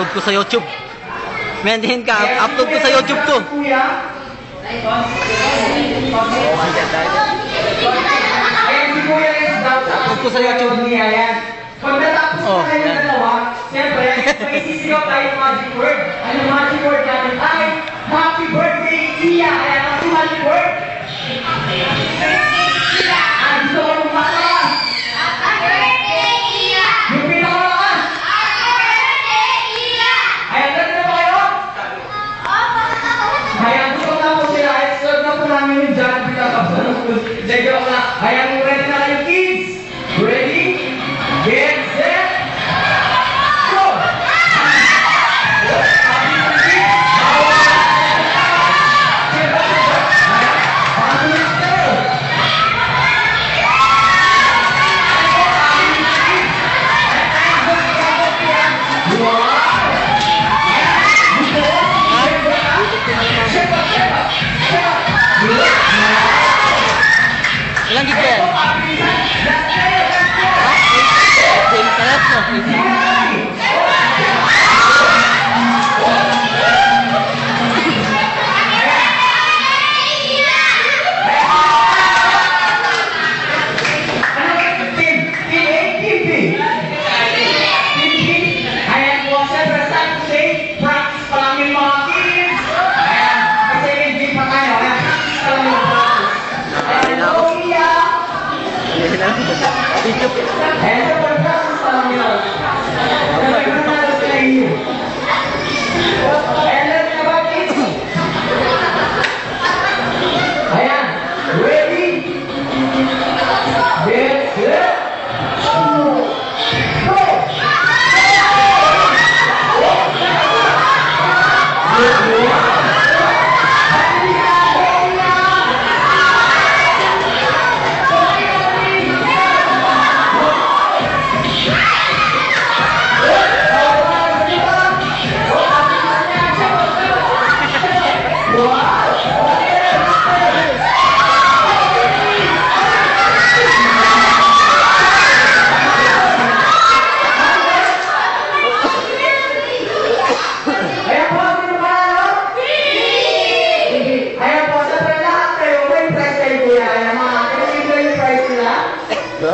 upload ko sa YouTube. Mendihin ka, upload ko sa YouTube ko. Upload ko sa YouTube. Pagkatapos na kayo ng dalawa, siyempre, may sisigaw tayo ng magic word. Ano magic word natin ay Happy Birthday, Iya! Kaya kasi magic word. Gusto ko yung malakas. Happy Birthday, Iya! Yung pinakamalakas. Happy Birthday, Iya! Ayan, gano'n na ba kayo? Ayan, gusto na po sila. Serve na po namin yung Jollibee kakabsan. Joke lang. Ayan, ready na kayo, kids? Ready? Get set! Go! Ilang gig ba yan?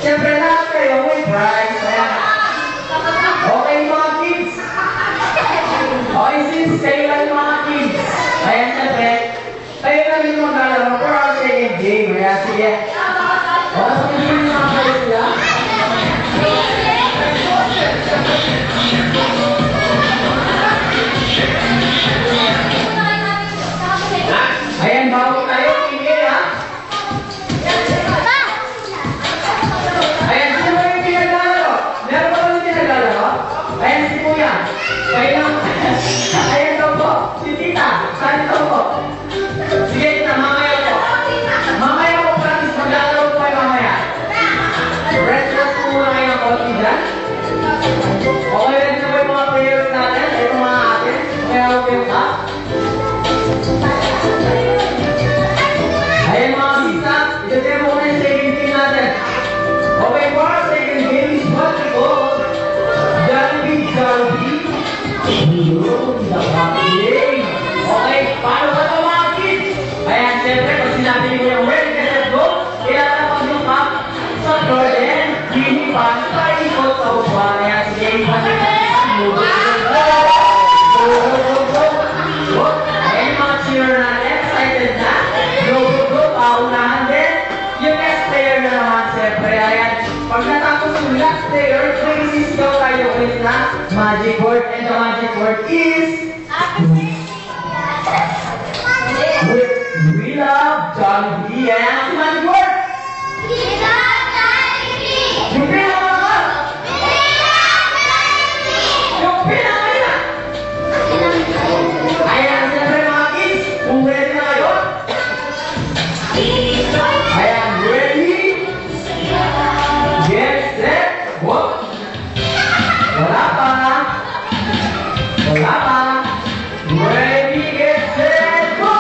Siyempre lahat kayo may prize. Okay mga kids? Okay sis, kayo lang mga kids. Ayan siyempre, kayo lang yung maglalaro for our second game. Kaya sige. O, sabihin nyo mga kayo sila. Ayan, bago tayo. Tingin ha. Ayan daw po, si tita, saan daw po? Sige tita, mamaya po. Mamaya po, practice, maglalaro po kayo mamaya. Rest po muna kayo ng konti dyan. Okay rin na po yung mga players natin, ito mga atin. Kaya ako yung up. Ayan mga tita, ito mo na yung second game natin. Okay po, our second game is what we call Jollibee. Okay, paano ba ito mga kids? Ayan, siyempre, pag sinabi nyo yung word, kasi go, ilalapag yung cup sa door and hinipan sa ikot sa upuan. Ayan, sige, ipan nyo. Ayan, mga cheer natin, excited na. Go, paunahan din. Yung next player na naman, siyempre, ayan. Pag natapos yung last player, may sisigaw tayo ulit na magic word, and the magic word is we love Jollibee. Ayan ang magic word. We love Jollibee. Yung pinakamalak. We love Jollibee. Yung pinakamalak. Ayan, siyempre mga kids, kung ready na kayo. Ayan, ready? Get set, go! Wala pa. Ready, get set, go!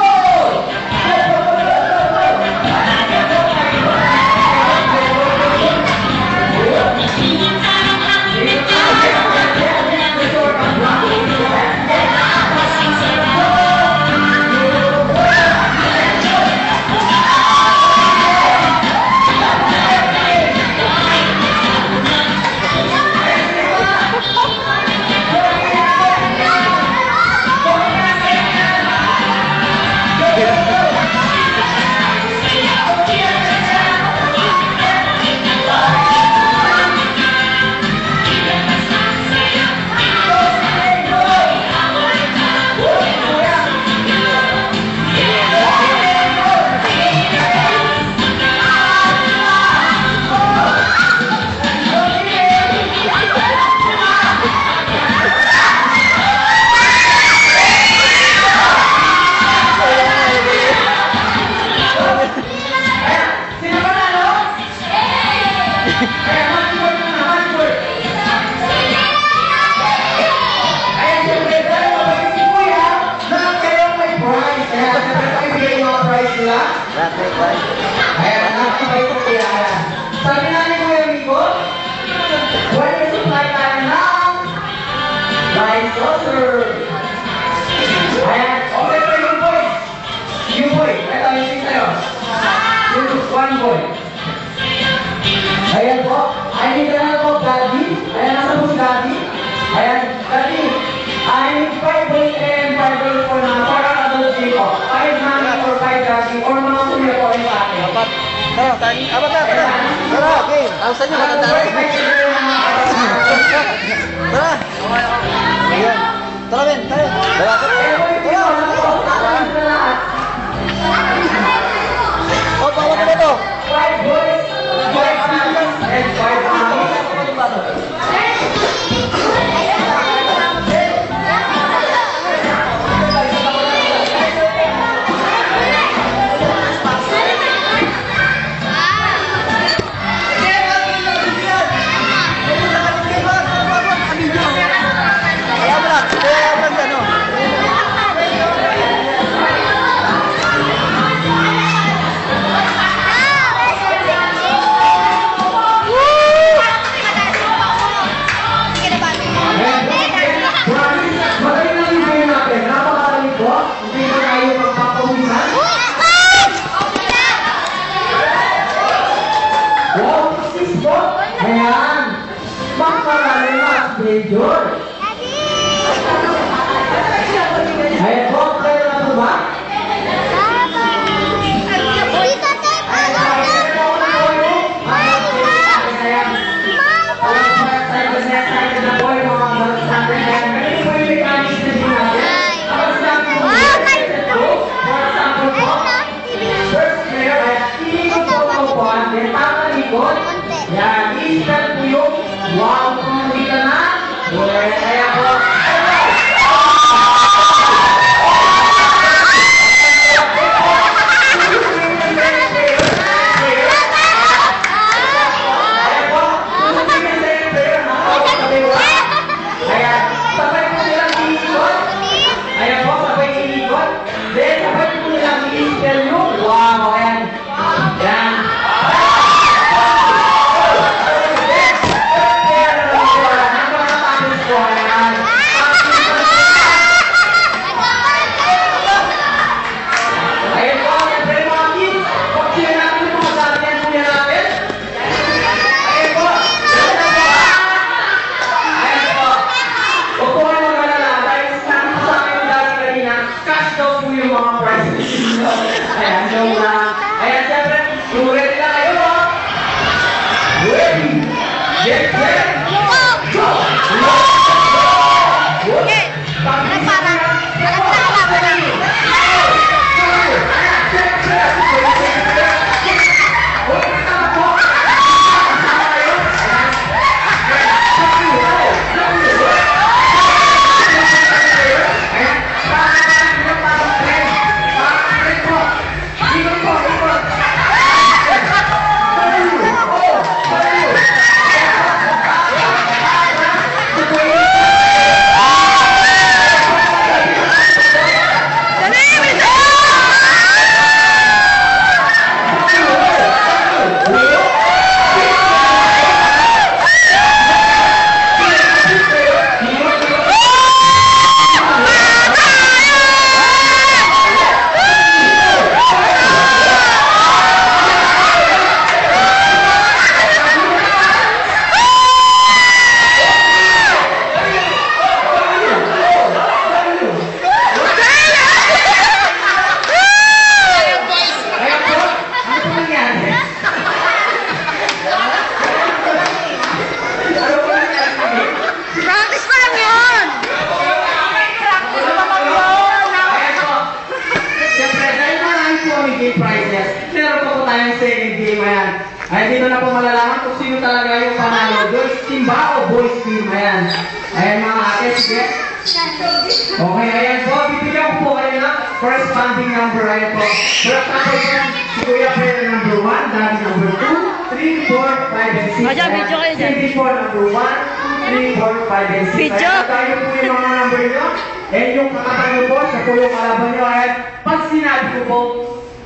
sila. Ayan, nakakabay ko sila. Ayan. Sabi na ni Kuya Miko, when you supply tayo ng rice saucer. Ayan, okay pa yung boy. Yung boy, ito yung sing tayo. Yung one boy. Ayan po, I need na po, Daddy. Ayan, nasa po si Daddy. Ayan, Daddy, I need 5 boys and 5 girls po na para adult dito. 5 mommy or 5 daddy or mga kuya po rin sa akin. Tara, tara, okay. Tausan nyo, matandaan. Tara. Ayan. Tara, Ben, tayo. Tara. Oh, bawa na ba ito? 5 boys, 5 daddies, and 5 mommies. Ayan, magpapalala mas major. Ayan po, kayo na po ba? Yan, istan po yung wow, kumuli ka na. Well, kaya po. Ayan, sabay po nilang iikot. Ayan po, sabay iikot. Then, sabay po nilang iikot yung wow, ayan. Yan. Ayan, so ayan, siyempre, kung ready na kayo, ready, get set, go! Ay, dito na po malalaman kung sino talaga yung panalo. Girls team ba o boys team? Ayan. Ayan mga ate, sige. Okay, ayan po. Bibigyan ko po kayo ng corresponding number. Ayan po. For example po, si Kuya Pedro number 1, Daddy number 2, 3, 4, 5, and 6. Video kayo dyan. Cindy po number 1, 3, 4, 5, and 6. Video. Ayan, tayo po yung mga number nyo. And yung kakatayo po, siya po yung kalaban nyo. Ayan, pag sinabi ko po,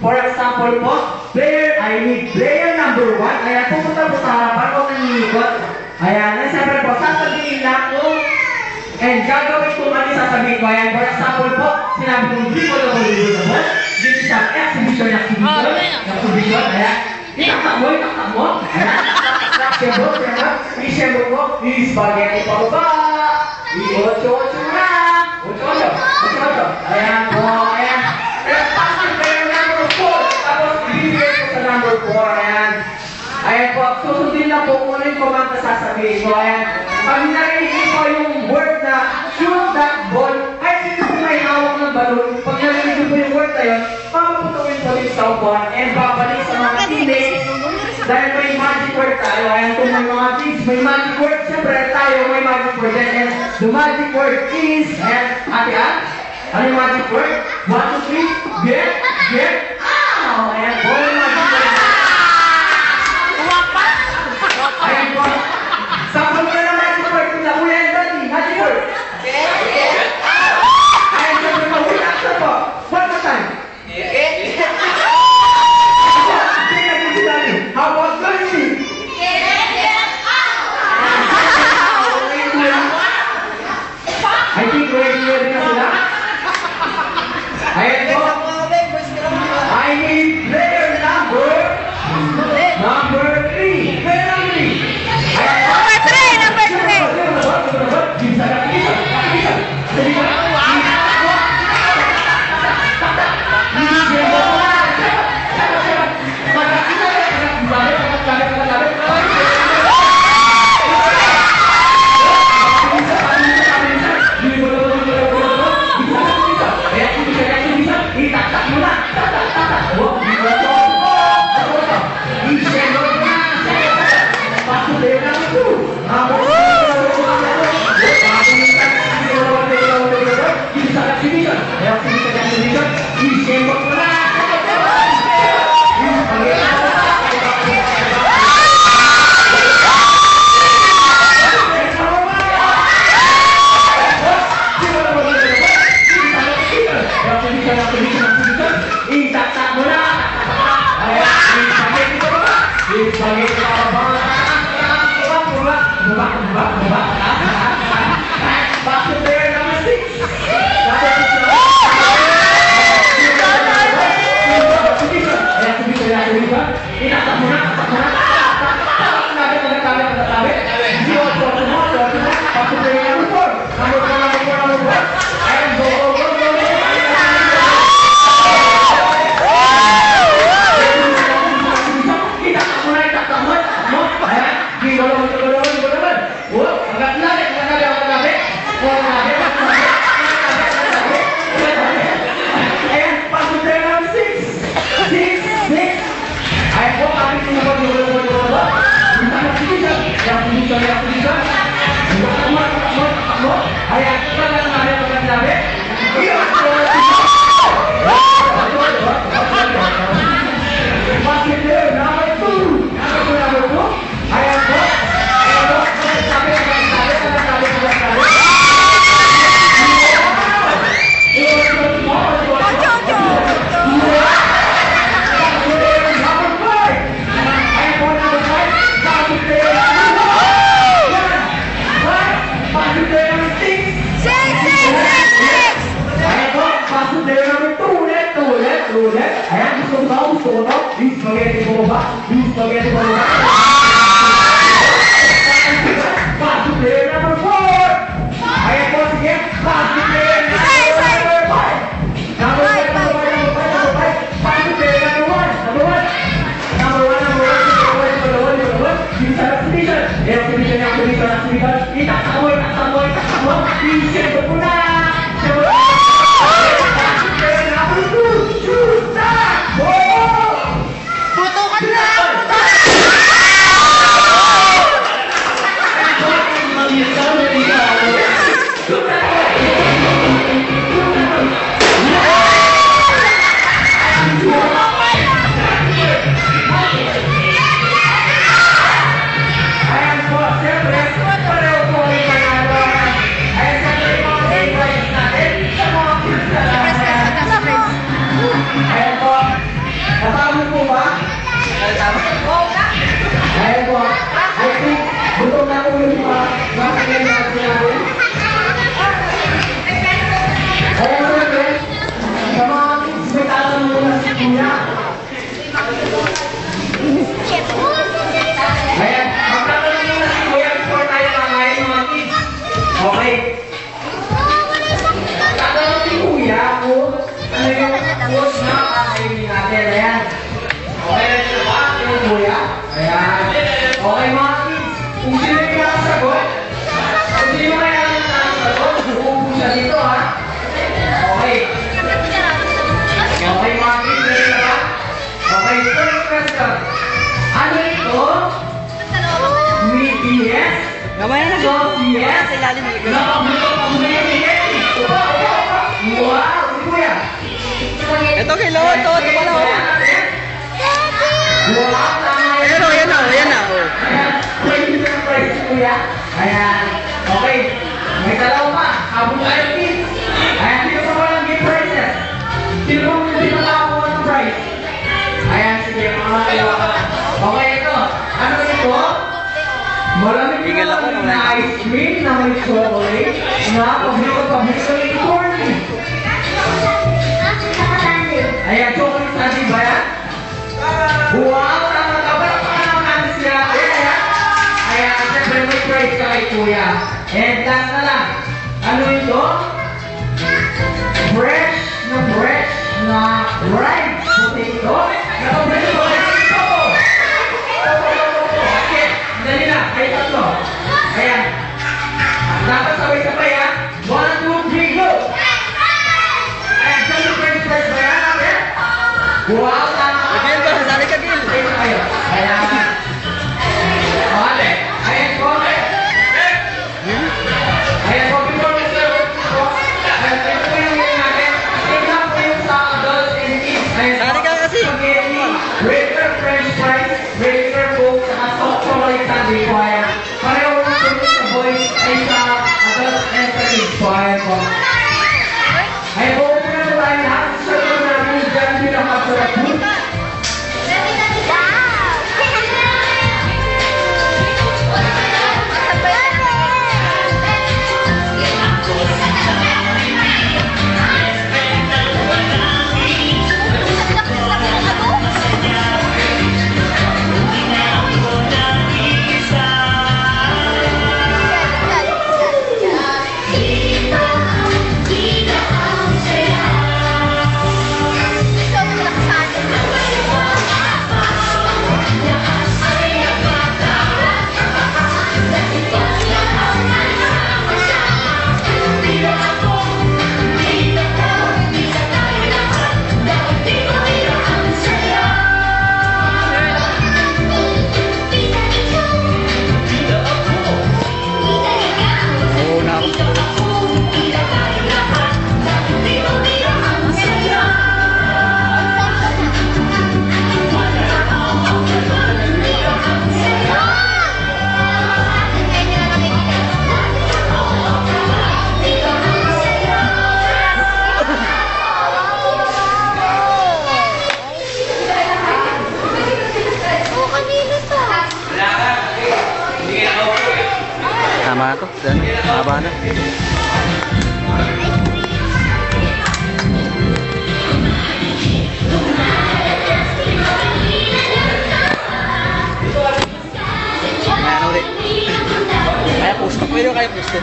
For example po, I need player number 1. Ayan, pupunta po sa harapan o nangiikot. Ayan, and siyempre po, sasabihin lang kung and gagawin ko man yung sasabihin ko. Ayan, for example po, sinabi kong dribble. Dito siya, exhibition. Ayan. Itaktak mo. Ayan. Siyempre po, i-spaghetti pa ba? I-ocho-ocho na. Ocho-ocho. Ayan po, ayan. Passing player number 4. Tapos, ibibigay ko sa number 4. Ayan. Ayan po, susundin lang po kung ano yung command na sasabihin ko. Ayan. Pag narinig ko yung word na shoot that ball, ay sino po may hawak ng balon. Pag narinig ko yung word na yun, papaputuin po din sa upuan and babalik sa mga teammates. Dahil may magic word tayo. Ayan, kung may mga kids, may magic word. Siyempre tayo may magic word. And the magic word is, ayan, ate Ann, ano yung magic word? 1, 2, 3, get, ow! Ayan po yung magic word. Ayan po. Sample ka ng magic word. Kung nakuya yung dati, magic word. Ayan, siyempre po. Wait, answer po. One more time. How about Lucy? I think ready na sila. Ayan po. I need player number 3. Player number 3. Putukan na! Mamaya na. So, yes. Sa ilalim ng ikot. Nakabuto pa mo yung Yeti. Wow, si Kuya. Ito kay Lolo, ito pala. Oh. Wow, tama Ayan o, ayan na. Ayan na. Oh. Ayan, may surprise si Kuya. Ayan. Okay. May dalawa pa. Habang tayo kids. Ayan, dito pa walang gift prizes. Sino mo hindi nakakuha ng prize? Ayan, sige, mga kaiwa ka. Okay, ito. Ano ito? Malamig Tingnan ako na naman. ice cream na may chocolate na pabili corny. Ayan, chocolate candy ba yan? Wow, tama ka ba? Pakanaman siya. Ayan. Ayan, siyempre may prize ka kay Kuya. And last na lang. Ano ito? Fresh na ripe potato. Nakabili ko na ito. Okay, dali na. Ay, tatlo. Ayan. Dapat sabay-sabay ha. 1, 2, 3, go! Ayan, siyempre French fries ba yan? Ayan. Wow, tama. Kagil ba? Sali kagil. Ayan. Ayan. Okay. Ayan, okay. Ayan, so before we start, ayan, ito po yung meal natin. Tingnan po yung sa adults and kids. Ayan, Sali ka kasi. spaghetti, regular French fries, regular Coke, saka soft chocolate candy po. Ayan. Pareho po service sa boys ay sa adults and sa kids po. Ayan po. Ayan po, kung na po tayo lahat, serve po namin dyan pinakasarap po. Oo, nakakapagod. Tama na to. Haba na. Ayan ulit. Kaya pusto. Pwede kaya pusto.